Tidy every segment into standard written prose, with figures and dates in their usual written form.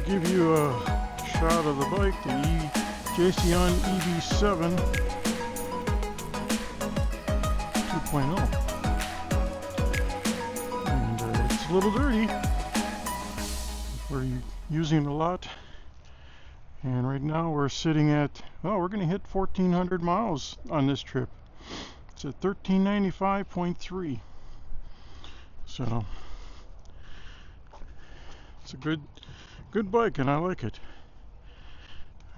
give you a shot of the bike, the Jasion EB7 2.0. And it's a little dirty. We're using it a lot. And right now we're sitting at, well, we're going to hit 1,400 miles on this trip. It's at 1395.3. So it's a good bike, and I like it.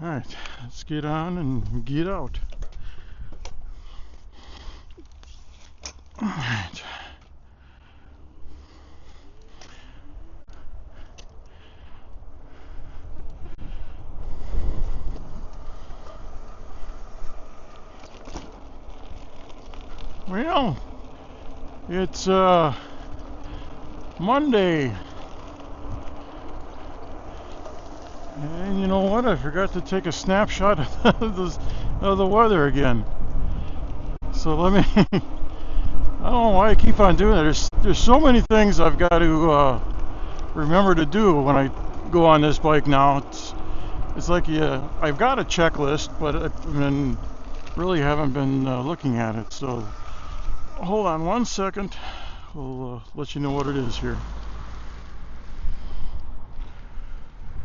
All right, let's get on and get out. All right. Well, it's Monday. And you know what? I forgot to take a snapshot of the weather again. So let me. I don't know why I keep on doing it. There's so many things I've got to remember to do when I go on this bike now. It's like I've got a checklist, but I really haven't been looking at it. So hold on 1 second. We'll let you know what it is here.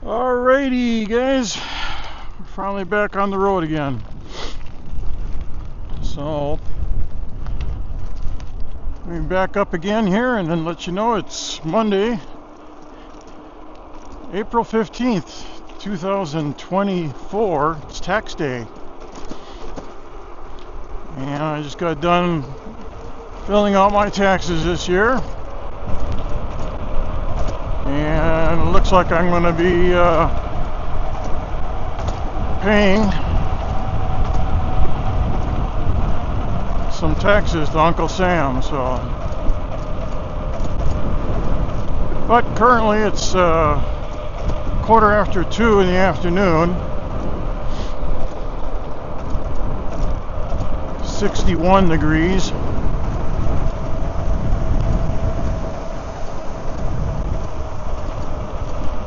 Alrighty, guys, we're finally back on the road again. So let me back up again here and then let you know it's Monday, April 15th, 2024. It's tax day. And I just got done filling out my taxes this year. And it looks like I'm going to be paying some taxes to Uncle Sam. So, but currently it's 2:15 in the afternoon. 61 degrees.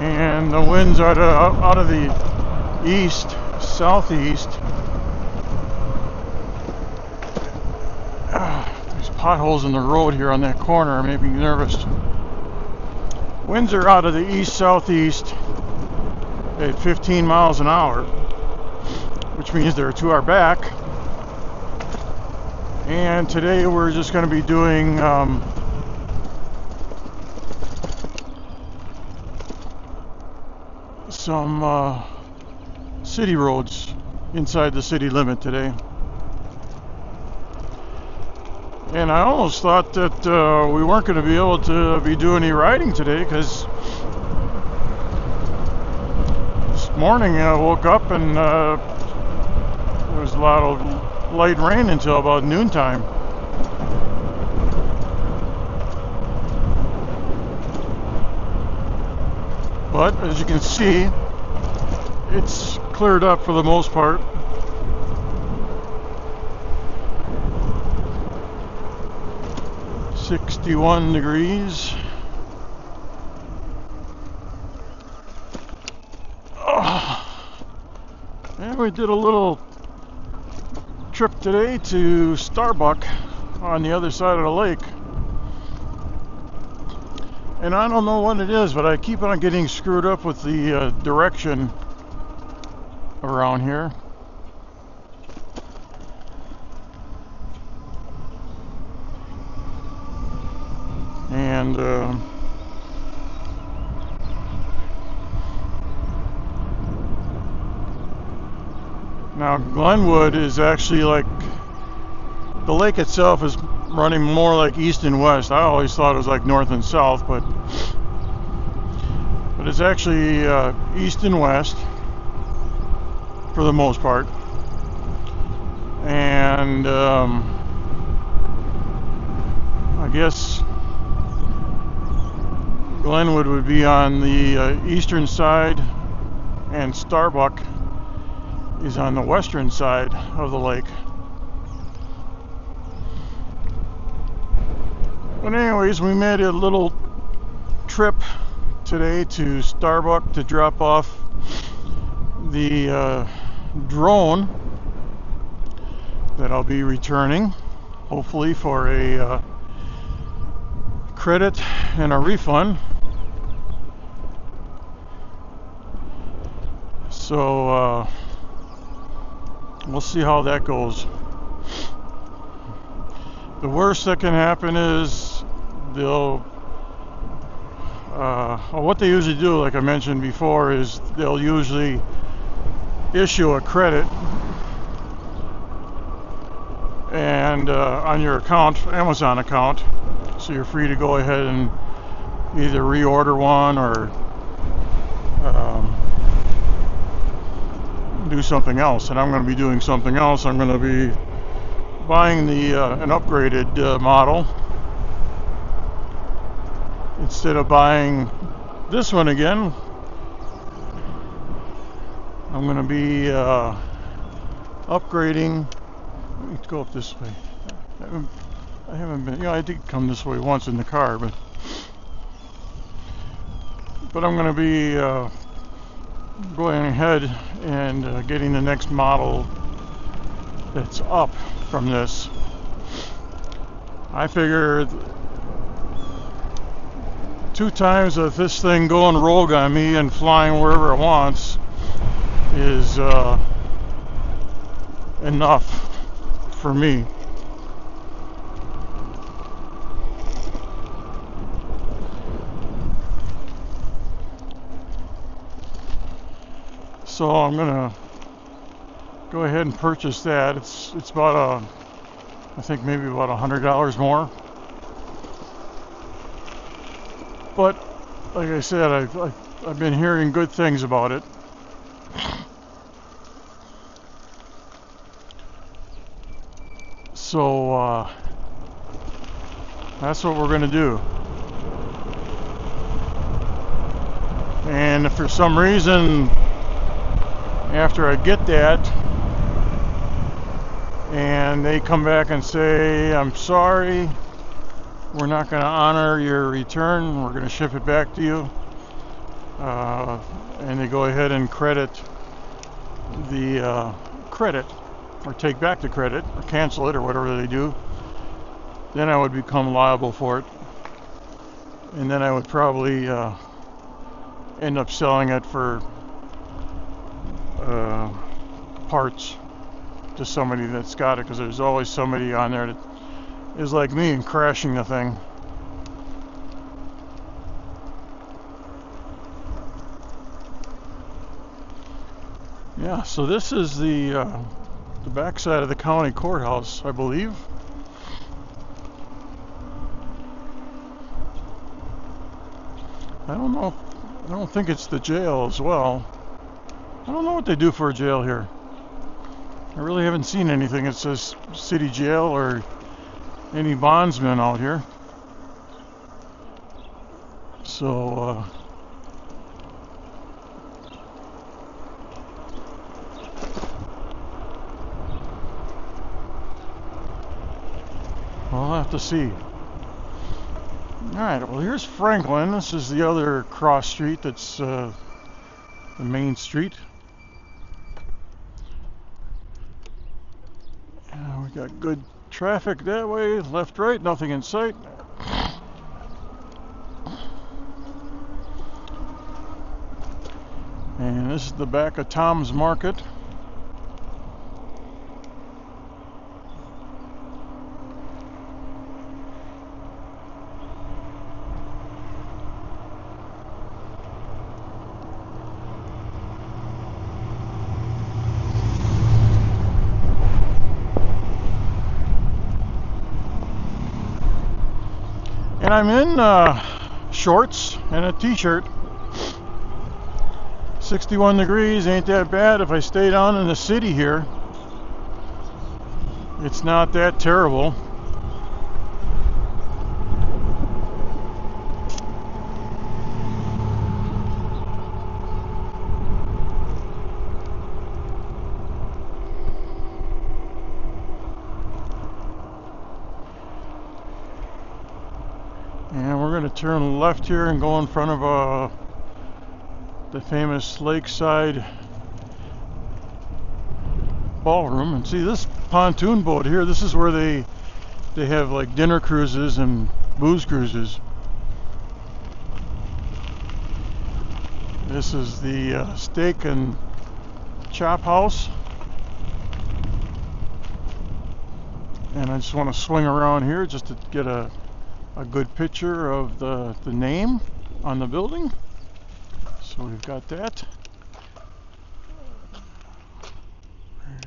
And the winds are out of the east, southeast. There's potholes in the road here on that corner, made me nervous. Winds are out of the east, southeast at 15 miles an hour, which means they're to our back. And today we're just going to be doing some city roads inside the city limit today. And I almost thought that we weren't going to be able to be doing any riding today, because this morning I woke up and there was a lot of light rain until about noontime. But as you can see, it's cleared up for the most part. .61 degrees. And we did a little trip today to Starbuck on the other side of the lake. And I don't know what it is, but I keep on getting screwed up with the direction around here. And now Glenwood is actually like, the lake itself is running more like east and west. I always thought it was like north and south, but it's actually east and west for the most part. And I guess Glenwood would be on the eastern side, and Starbuck is on the western side of the lake. But anyways, we made a little trip today to Starbucks to drop off the drone that I'll be returning, hopefully for a credit and a refund. So we'll see how that goes. The worst that can happen is they'll what they usually do, like I mentioned before, is they'll usually issue a credit and on your account, Amazon account, so you're free to go ahead and either reorder one or do something else. And I'm going to be doing something else. I'm going to be buying an upgraded model instead of buying this one again. I'm going to be upgrading. Let me go up this way. I haven't been, I did come this way once in the car, but I'm going to be going ahead and getting the next model that's up from this. I figure 2 times of this thing going rogue on me and flying wherever it wants is enough for me. So I'm gonna go ahead and purchase that. It's about I think maybe about $100 more. But like I said, I've been hearing good things about it. So that's what we're gonna do. And if for some reason after I get that and they come back and say, I'm sorry, we're not going to honor your return, we're going to ship it back to you, and they go ahead and credit the credit, or take back the credit, or cancel it, or whatever they do, then I would become liable for it. And then I would probably end up selling it for parts to somebody that's got it, because there's always somebody on there that is like me and crashing the thing. Yeah, so this is the backside of the county courthouse, I believe. I don't know. I don't think it's the jail as well. I don't know what they do for a jail here. I really haven't seen anything that says city jail or any bondsmen out here. So we'll have to see. Alright, well here's Franklin. This is the other cross street that's the main street. We got good traffic that way, left, right, nothing in sight. And this is the back of Tom's Market. And I'm in shorts and a t-shirt. 61 degrees, ain't that bad. If I stay down in the city here, it's not that terrible. And we're going to turn left here and go in front of a the famous lakeside ballroom. And see this pontoon boat here, this is where they have like dinner cruises and booze cruises. This is the steak and chop house. And I just want to swing around here just to get a good picture of the name on the building. So we've got that.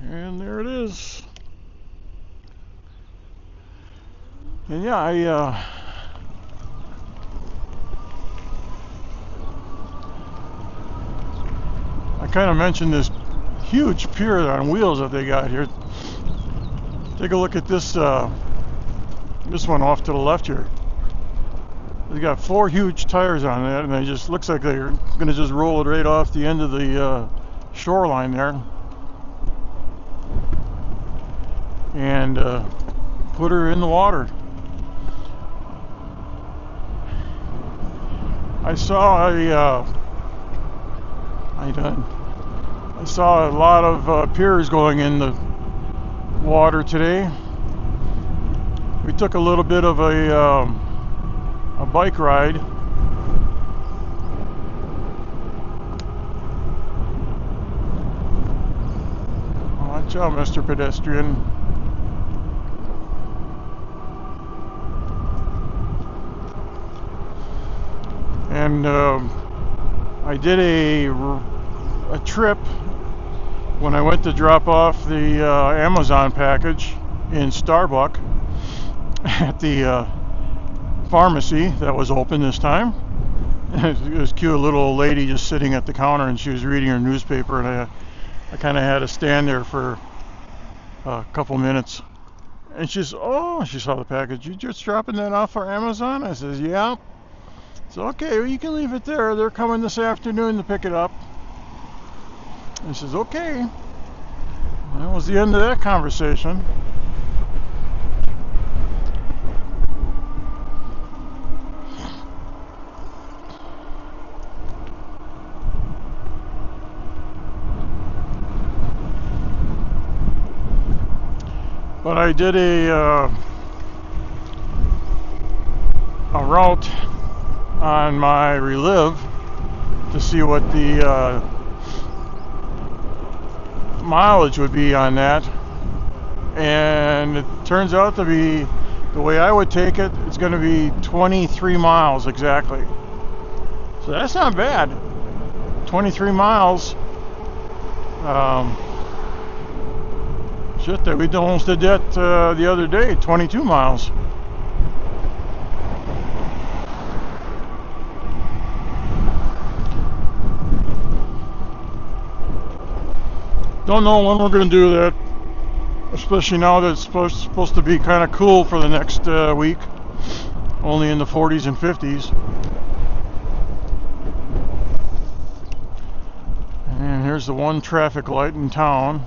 And there it is. And yeah, I kind of mentioned this huge pier on wheels that they got here. Take a look at this this one off to the left here. They got 4 huge tires on that, and they just looks like they're gonna just roll it right off the end of the shoreline there, and put her in the water. I saw a lot of piers going in the water today. We took a little bit of a bike ride. Watch out, Mr. Pedestrian. And I did a trip when I went to drop off the Amazon package in Starbucks at the pharmacy that was open this time. It was cute, a little old lady just sitting at the counter, and she was reading her newspaper, and I kind of had to stand there for a couple minutes. And she saw the package. You just dropping that off for Amazon? I says, yeah. So okay, well, you can leave it there. They're coming this afternoon to pick it up. And she says, okay. That was the end of that conversation. But I did a route on my Relive to see what the mileage would be on that, and it turns out to be, the way I would take it, it's going to be 23 miles exactly. So that's not bad. 23 miles. Shit, we almost did that the other day, 22 miles. Don't know when we're going to do that, especially now that it's supposed to be kind of cool for the next week, only in the 40s and 50s. And here's the one traffic light in town.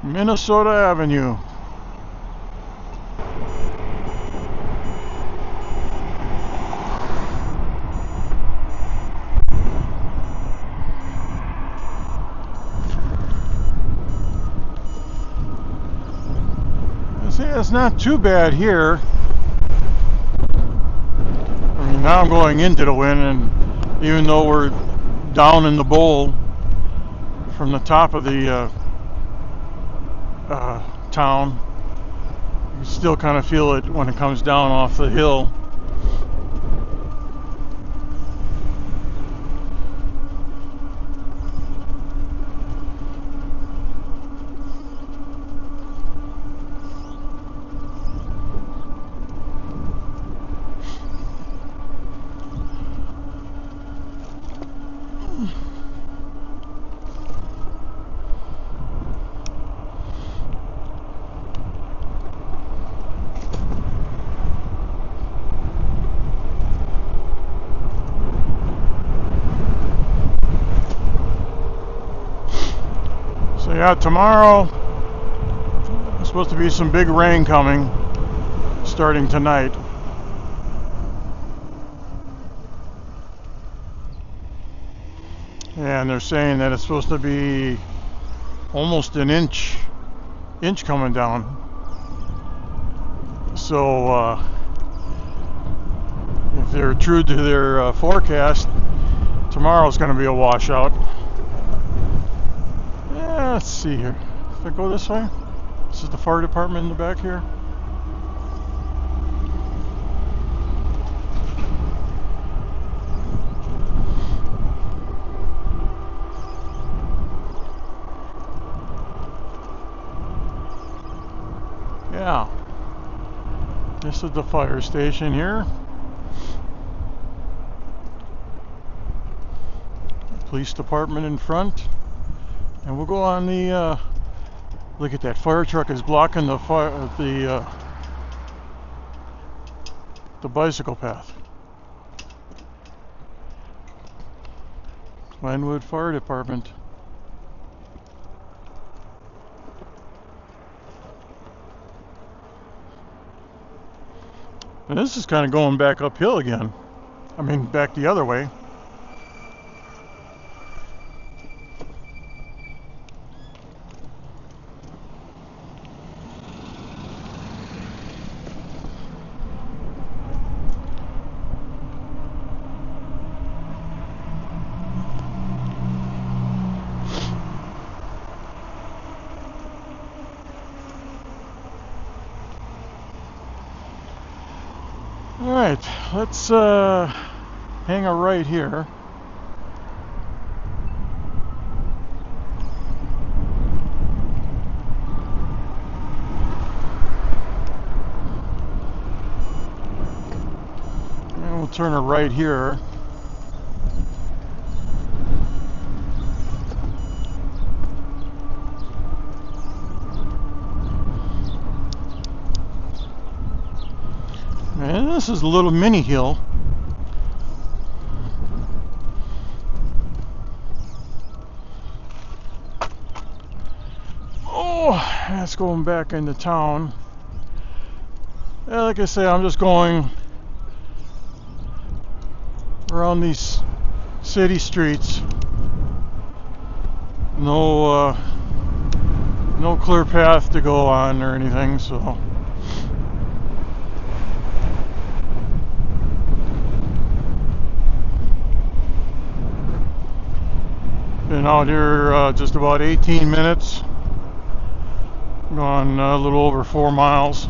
Minnesota Avenue. See, it's not too bad here. I mean, now I'm going into the wind, and even though we're down in the bowl from the top of the town, you still kind of feel it when it comes down off the hill. Yeah, tomorrow there's supposed to be some big rain coming starting tonight. and they're saying that it's supposed to be almost an inch coming down. So if they're true to their forecast, tomorrow's going to be a washout. Yeah, let's see here. If I go this way, this is the fire department in the back here. Yeah, this is the fire station here. Police department in front, and we'll go on the look at that fire truck is blocking the bicycle path. Glenwood Fire Department. And this is kind of going back uphill again. I mean, back the other way. Alright, let's hang a right here. And we'll turn a right here. And this is a little mini hill. Oh, that's going back into town. Yeah, like I say, I'm just going around these city streets. No clear path to go on or anything, so. Been out here just about 18 minutes. Gone a little over 4 miles.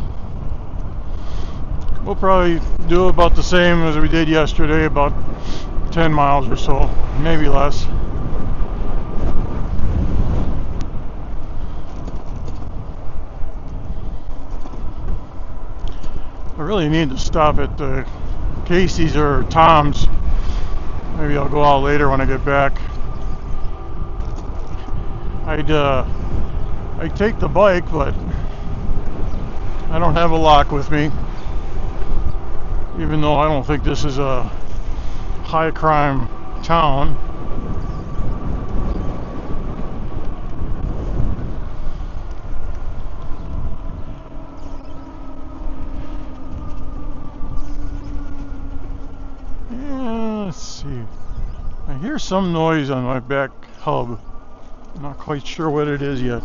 We'll probably do about the same as we did yesterday, about 10 miles or so, maybe less. I really need to stop at Casey's or Tom's. Maybe I'll go out later when I get back. I'd take the bike, but I don't have a lock with me, even though I don't think this is a high crime town. Yeah, let's see. I hear some noise on my back hub. I'm not quite sure what it is yet.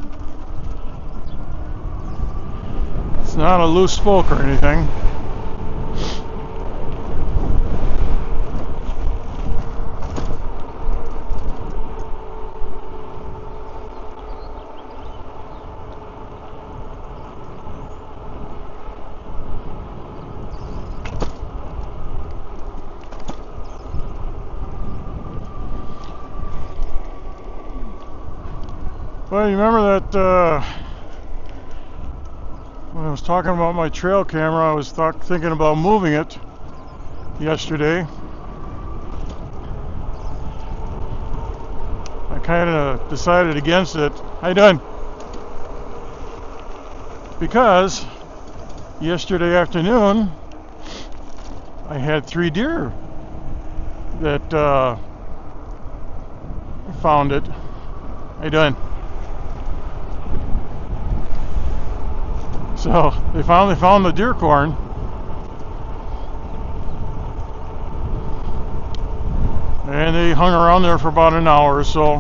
It's not a loose spoke or anything. Well, you remember that when I was talking about my trail camera, I was thinking about moving it yesterday. I kind of decided against it. How you doing? Because yesterday afternoon I had 3 deer that found it. How you doing? So they finally found the deer corn. and they hung around there for about an hour or so.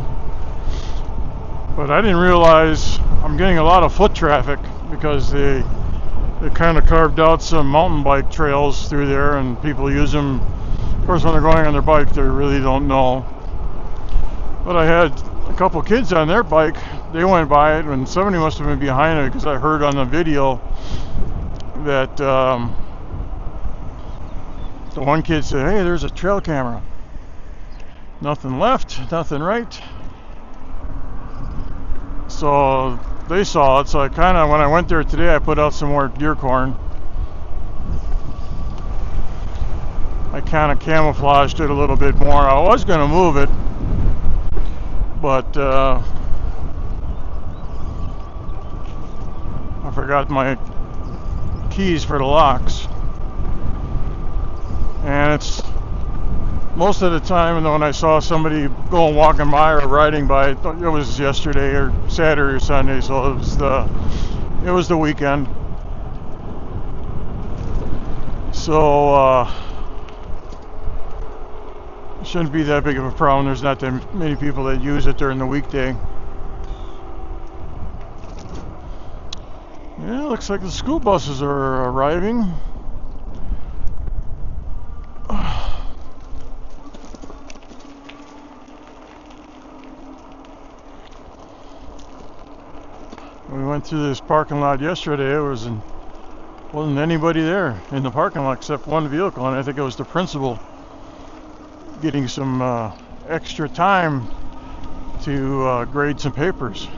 But I didn't realize I'm getting a lot of foot traffic because they kind of carved out some mountain bike trails through there, and people use them. Of course, when they're going on their bike, they really don't know. But I had a couple kids on their bike. They went by it, and somebody must have been behind it because I heard on the video that the one kid said, "Hey, there's a trail camera." Nothing left, nothing right. So they saw it. So I kind of, when I went there today, I put out some more deer corn. I kind of camouflaged it a little bit more. I was going to move it, but I forgot my keys for the locks. And it's most of the time, when I saw somebody going walking by or riding by, it was yesterday or Saturday or Sunday, so it was the weekend. So it shouldn't be that big of a problem. There's not that many people that use it during the weekday. Yeah, looks like the school buses are arriving. We went through this parking lot yesterday. Wasn't anybody there in the parking lot except one vehicle, and I think it was the principal getting some extra time to grade some papers.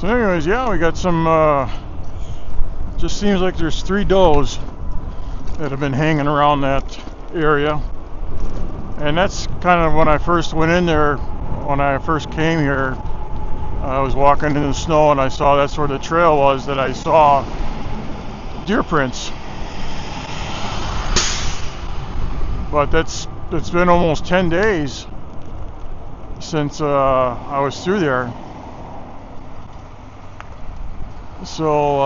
So anyways, yeah, we got some, just seems like there's 3 does that have been hanging around that area. And that's kind of when I first went in there, when I first came here, I was walking in the snow and I saw that's where the trail was, that I saw deer prints. But it's been almost 10 days since I was through there. So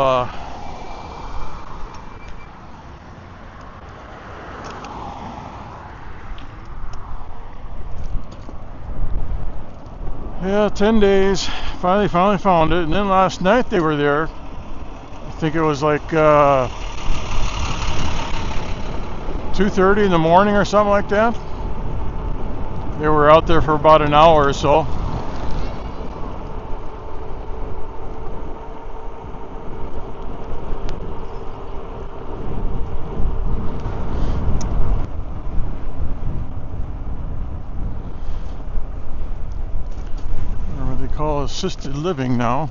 yeah, 10 days. Finally found it. And then last night they were there. I think it was like 2:30 in the morning or something like that. They were out there for about an hour or so. Call assisted living now.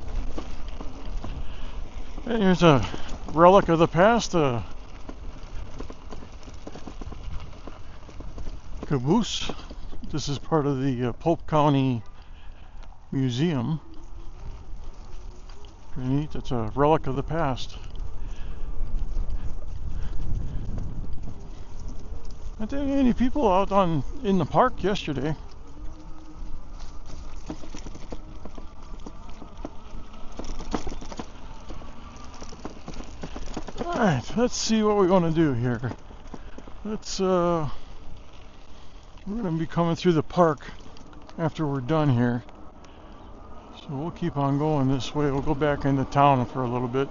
And here's a relic of the past, a caboose. This is part of the Polk County Museum. Pretty neat. It's a relic of the past. Not that many people out in the park yesterday. Alright, let's see what we're going to do here. We're going to be coming through the park after we're done here. So we'll keep on going this way. We'll go back into town for a little bit.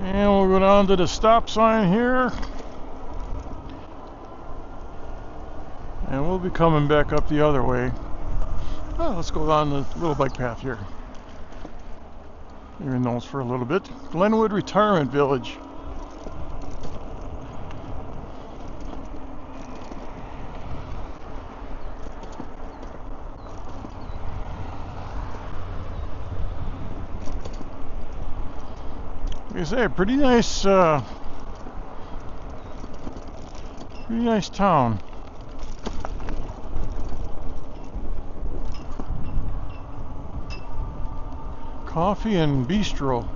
And we'll go down to the stop sign here. And we'll be coming back up the other way. Oh, let's go down the little bike path here. Even though it's for a little bit. Glenwood Retirement Village. Like I say, pretty nice Pretty nice town. Coffee and bistro.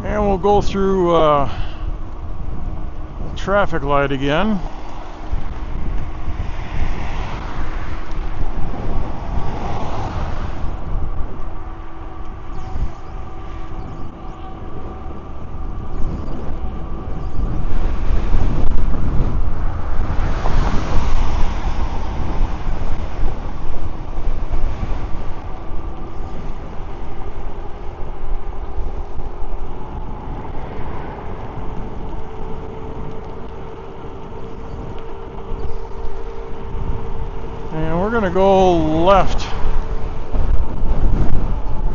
And we'll go through a traffic light again. And we're going to go left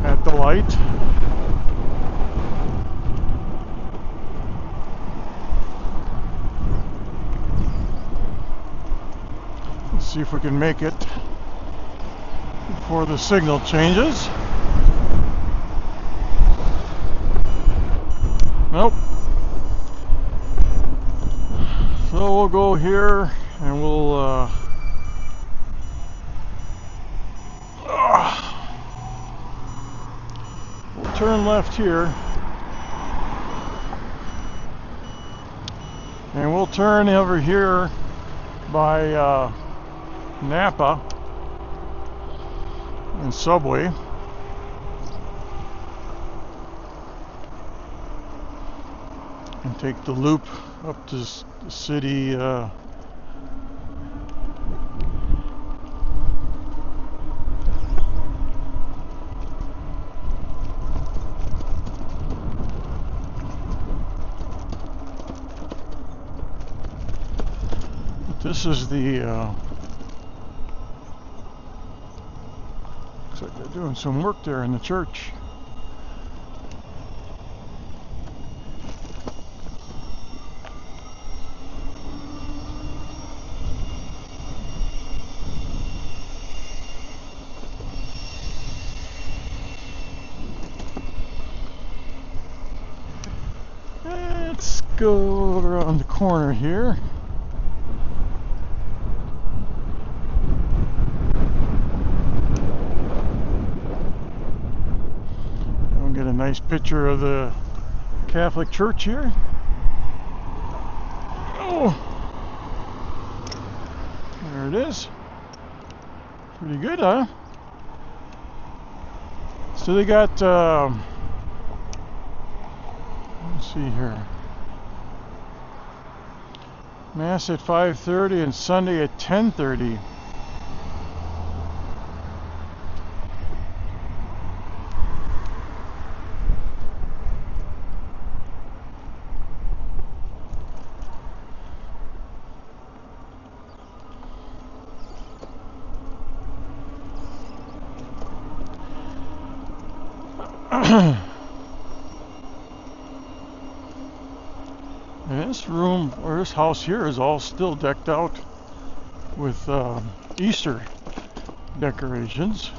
at the light. Let's see if we can make it before the signal changes. Nope. So we'll go here and we'll turn left here, and we'll turn over here by Napa and Subway, and take the loop up to the city. This is the, looks like they're doing some work there in the church. Let's go around the corner here. Get a nice picture of the Catholic Church here. Oh, there it is. Pretty good, huh? So they got, let's see here, Mass at 5:30 and Sunday at 10:30. And this room, or this house here, is all still decked out with Easter decorations.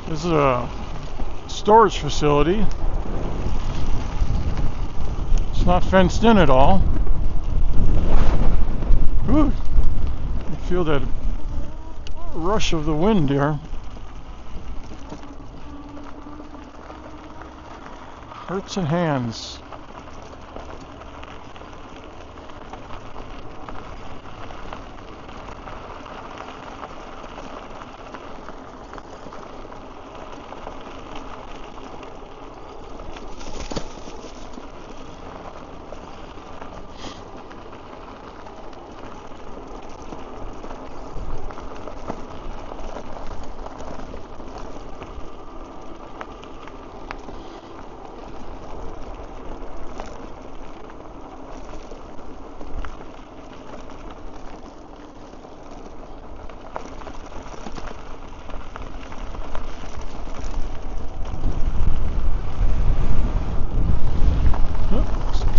This is a storage facility. It's not fenced in at all. Ooh, you feel that rush of the wind here. Hurts and hands.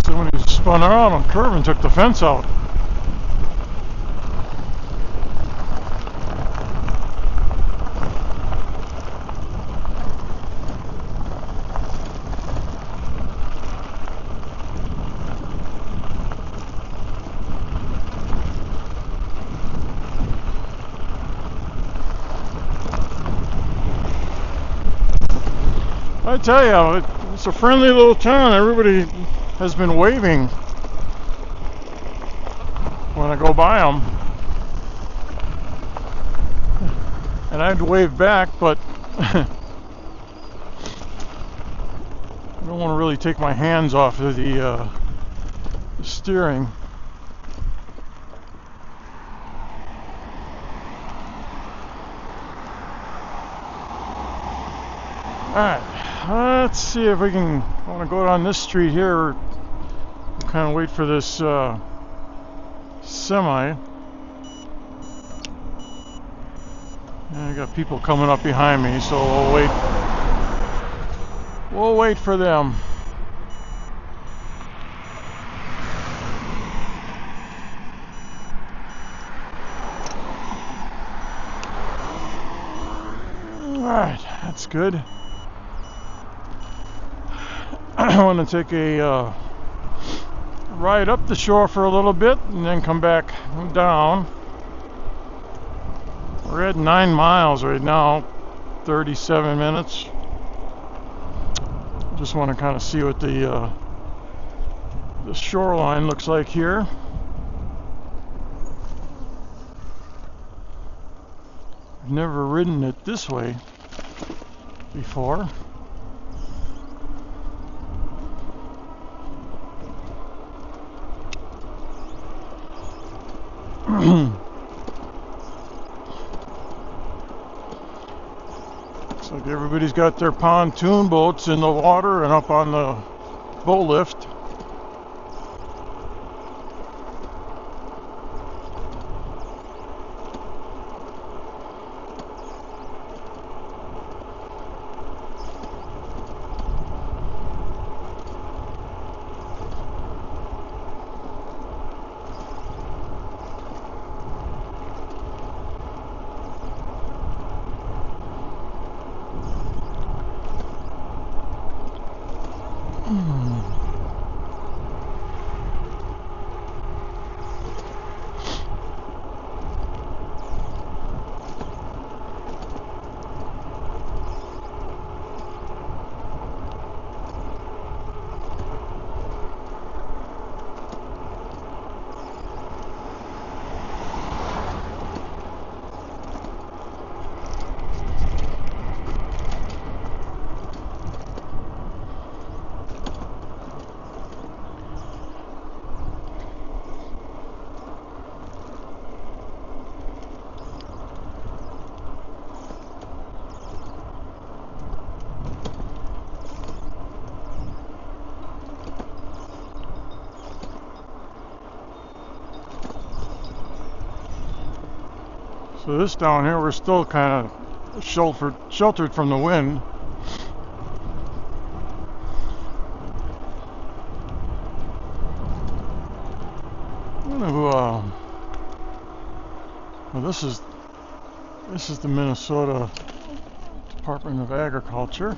Somebody spun around on the curb and took the fence out. I tell you, it's a friendly little town. Everybody has been waving when I go by them, and I'd wave back, but I don't want to really take my hands off of the steering. Alright, let's see if we can. I want to go down this street here. Kind of wait for this semi. And I got people coming up behind me, so we'll wait. We'll wait for them. Alright, that's good. I want to take a ride up the shore for a little bit and then come back down. We're at 9 miles right now, 37 minutes. Just want to kind of see what the shoreline looks like here. I've never ridden it this way before. Looks like everybody's got their pontoon boats in the water and up on the boat lift. So this down here, we're still kind of sheltered from the wind. Well, this is the Minnesota Department of Agriculture.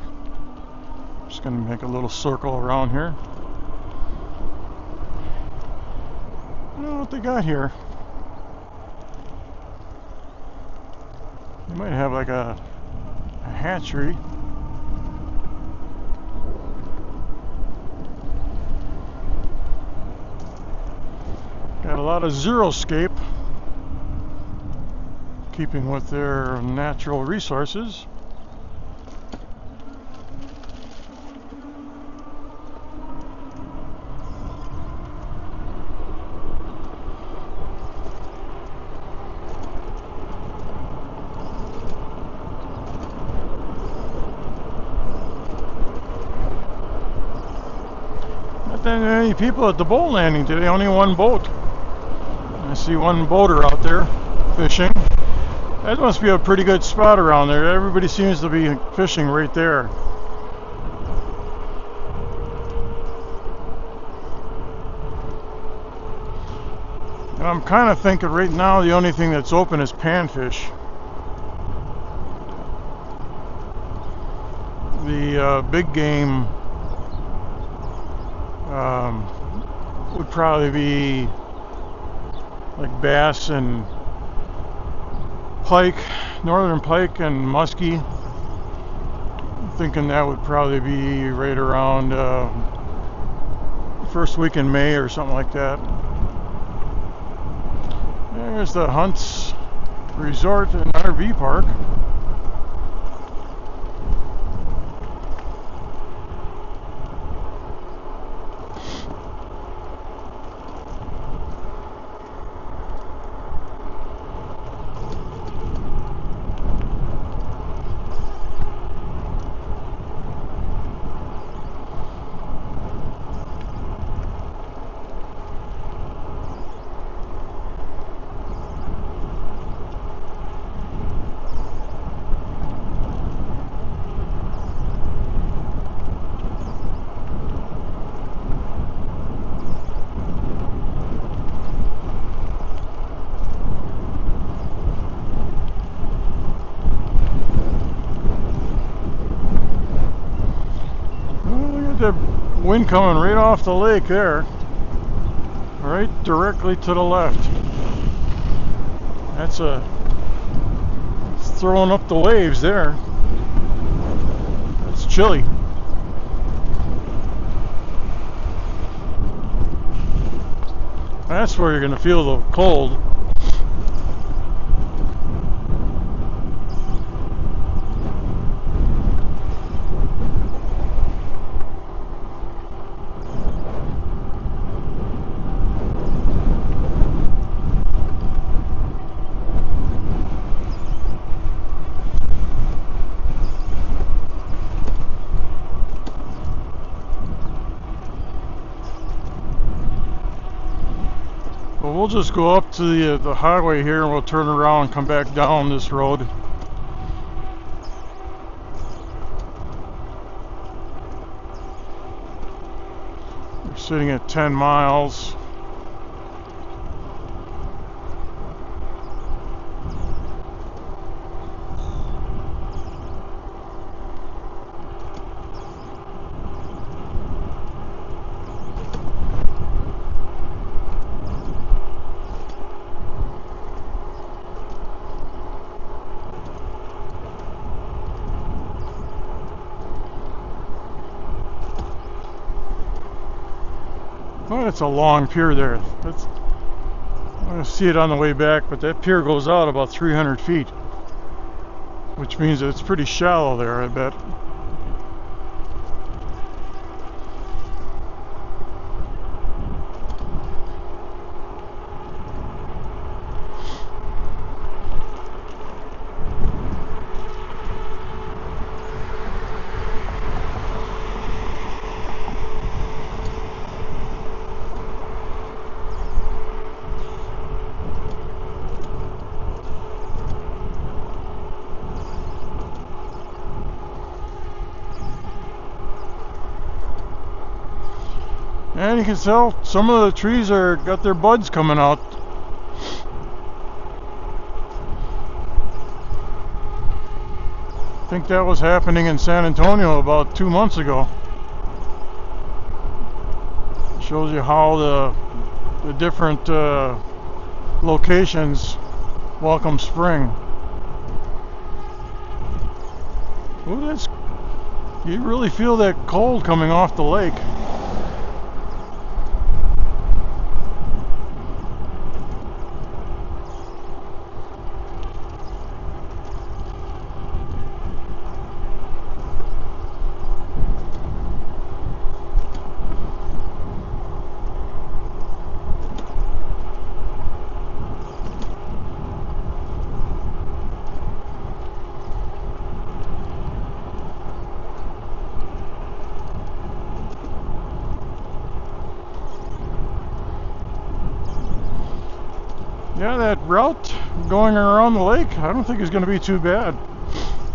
Just going to make a little circle around here. I don't know what they got here. They might have like a hatchery. Got a lot of xeriscape, keeping with their natural resources. Not that many people at the boat landing today, only one boat. I see one boater out there fishing. That must be a pretty good spot around there. Everybody seems to be fishing right there. And I'm kind of thinking right now the only thing that's open is panfish. The big game would probably be like bass and pike, northern pike and muskie. I'm thinking that would probably be right around first week in May or something like that. There's the Hunts Resort and RV Park. The wind coming right off the lake there, right directly to the left. It's throwing up the waves there. It's chilly. That's where you're going to feel the cold. We'll just go up to the highway here and we'll turn around and come back down this road. We're sitting at 10 miles. Well, it's a long pier there. I'm going to see it on the way back, but that pier goes out about 300 feet, which means that it's pretty shallow there, I bet. And you can tell some of the trees got their buds coming out. I think that was happening in San Antonio about 2 months ago. Shows you how the different locations welcome spring. Ooh, that's, you really feel that cold coming off the lake. Yeah, that route going around the lake, I don't think is going to be too bad.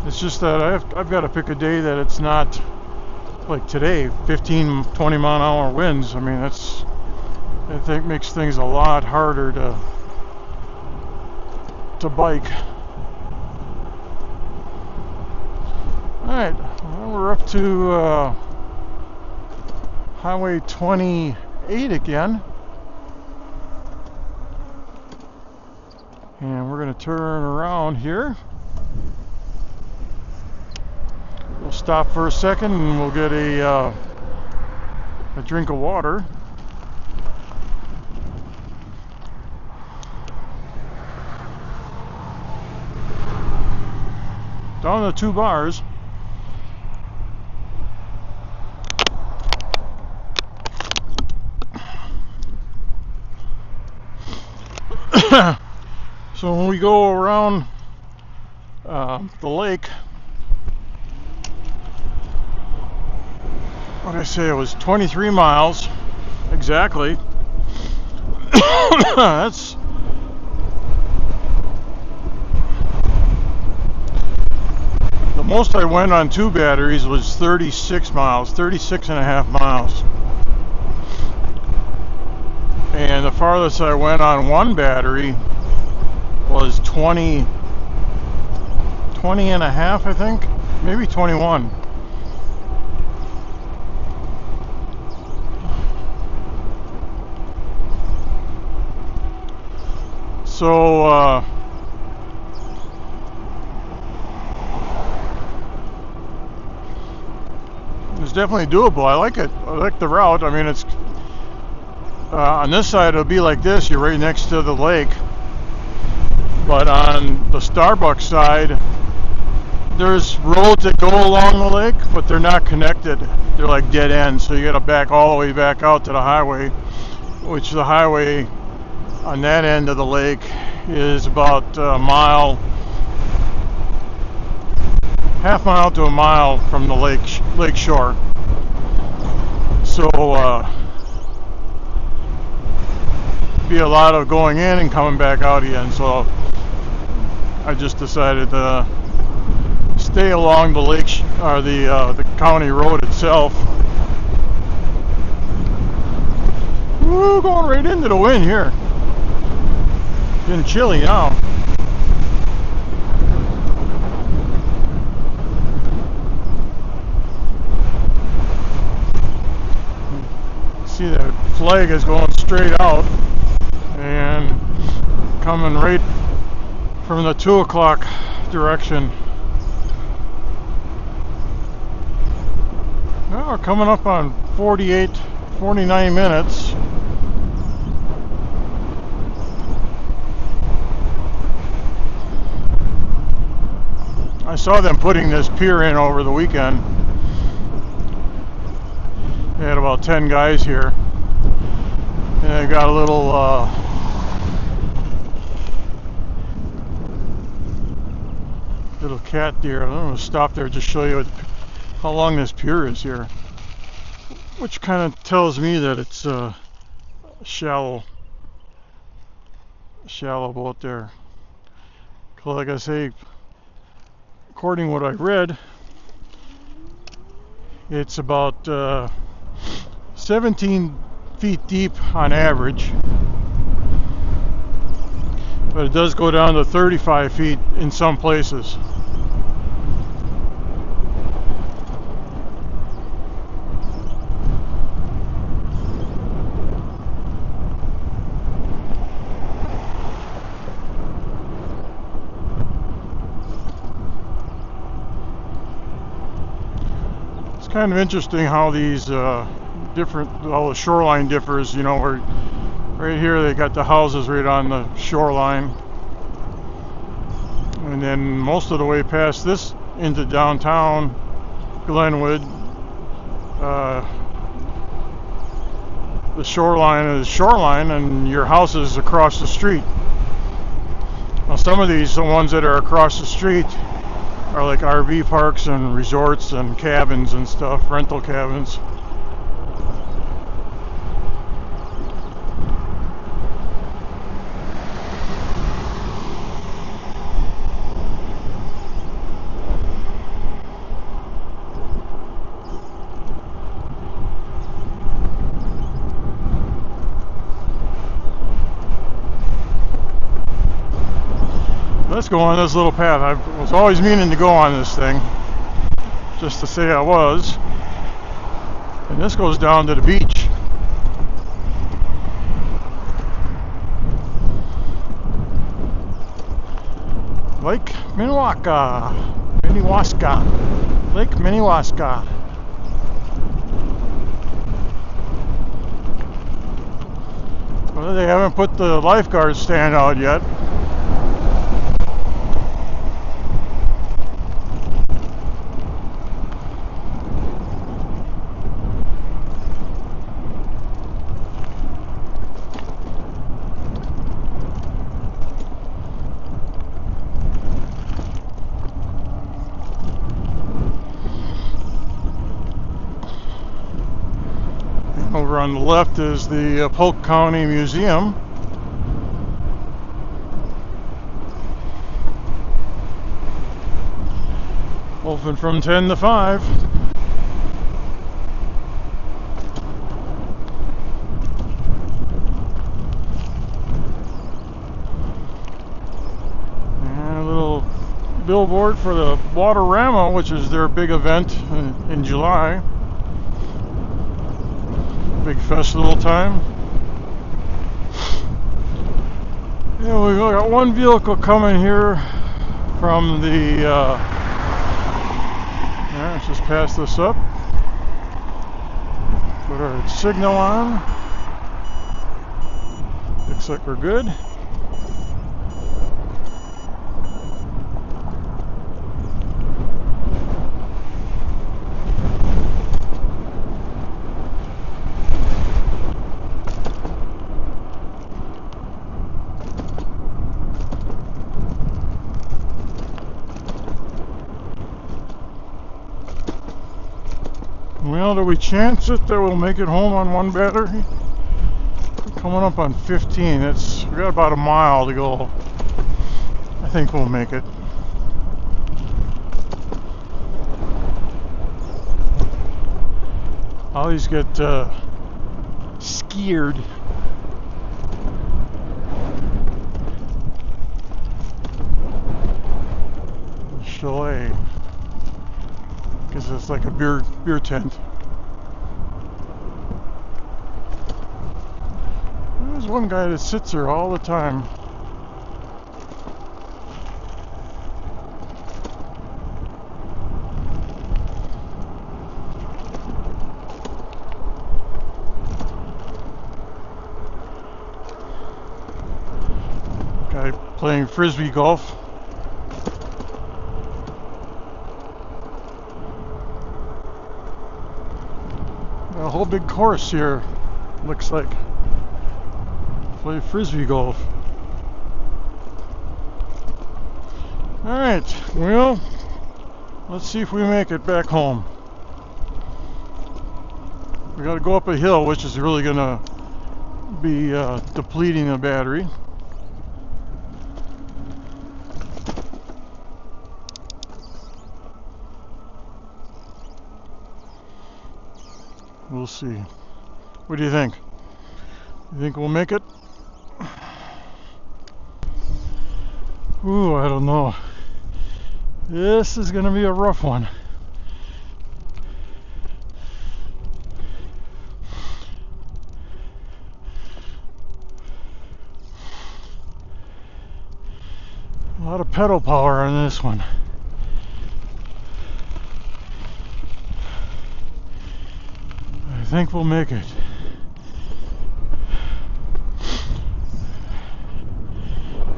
It's just that I've got to pick a day that it's not like today, 15, 20 mile an hour winds. I mean, I think makes things a lot harder to bike. Alright, well, we're up to Highway 28 again. And we're going to turn around here. We'll stop for a second and we'll get a drink of water. Down to 2 bars. So when we go around the lake, what did I say? It was 23 miles exactly. That's the most I went on 2 batteries was 36 miles, 36 and a half miles. And the farthest I went on 1 battery was 20 and a half, I think, maybe 21. So it's definitely doable. I like it. I like the route. I mean, it's on this side it'll be like this. You're right next to the lake. But on the Starbucks side, there's roads that go along the lake, but they're not connected. They're like dead ends, so you got to back all the way back out to the highway, which the highway on that end of the lake is about a mile, half mile to a mile from the lake shore. So be a lot of going in and coming back out again. So I just decided to stay along the lake or the county road itself. Woo, going right into the wind here. Getting chilly now. See that flag is going straight out and coming right from the 2 o'clock direction. Now we're coming up on 49 minutes. I saw them putting this pier in over the weekend. They had about 10 guys here. And they got a little cat deer. I'm going to stop there just show you how long this pier is here, which kind of tells me that it's a shallow boat there. Like I say, according to what I read, it's about 17 feet deep on average, but it does go down to 35 feet in some places. kind of interesting how these all the shoreline differs. You know, where right here they got the houses right on the shoreline, and then most of the way past this into downtown Glenwood, the shoreline is shoreline, and your house is across the street. Now, some of these, the ones that are across the street, are like RV parks and resorts and cabins and stuff, rental cabins. Let's go on this little path. I was always meaning to go on this thing, just to say I was. And this goes down to the beach. Lake Minnewaska. Lake Minnewaska. Well, they haven't put the lifeguard stand out yet. Over on the left is the Polk County Museum. Open from 10 to 5. And a little billboard for the Waterama, which is their big event in July. Big festival time. Yeah, we've got one vehicle coming here from the let's just pass this up. Put our signal on. Looks like we're good. Well, do we chance it that we'll make it home on one battery? Coming up on 15. We got about a mile to go. I think we'll make it. I always get scared. Chalet. Because it's like a beer tent. There's one guy that sits there all the time. Guy playing frisbee golf. A whole big course here, looks like. Play frisbee golf. Alright, well, let's see if we make it back home. We gotta go up a hill, which is really gonna be depleting the battery. We'll see. What do you think? You think we'll make it? Ooh, I don't know. This is going to be a rough one. A lot of pedal power on this one. think we'll make it.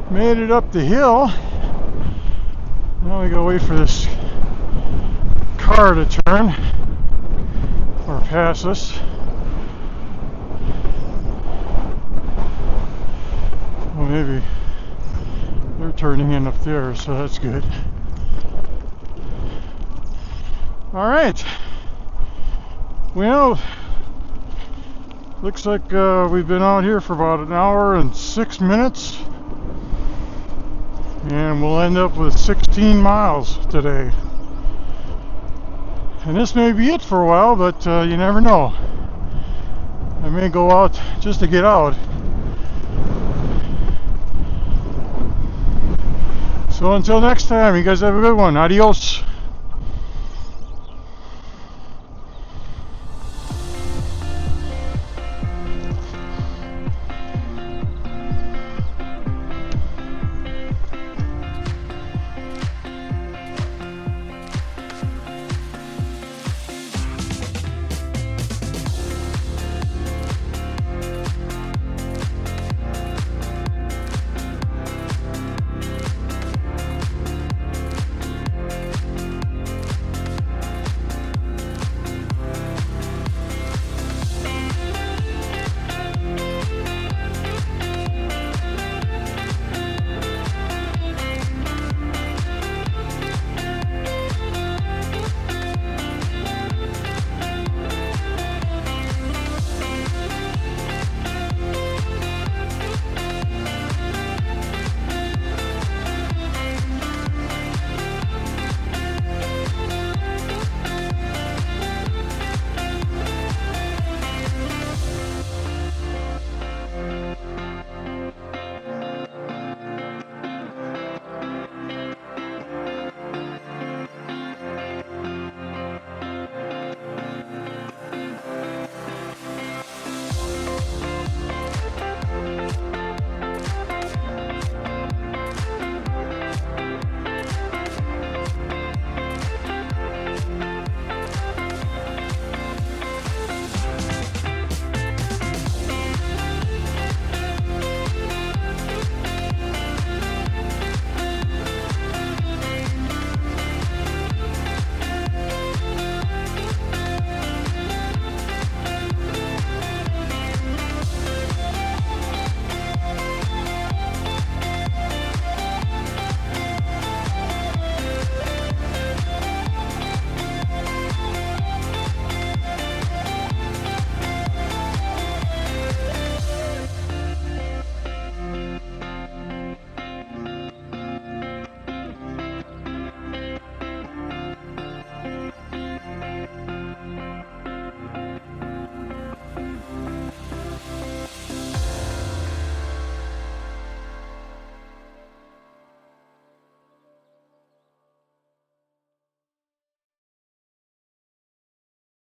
Made it up the hill. Now we gotta wait for this car to turn or pass us. Well, maybe they're turning in up there, so that's good. All right. Well, looks like we've been out here for about 1 hour and 6 minutes. And we'll end up with 16 miles today. And this may be it for a while, but you never know. I may go out just to get out. So until next time, you guys have a good one. Adios.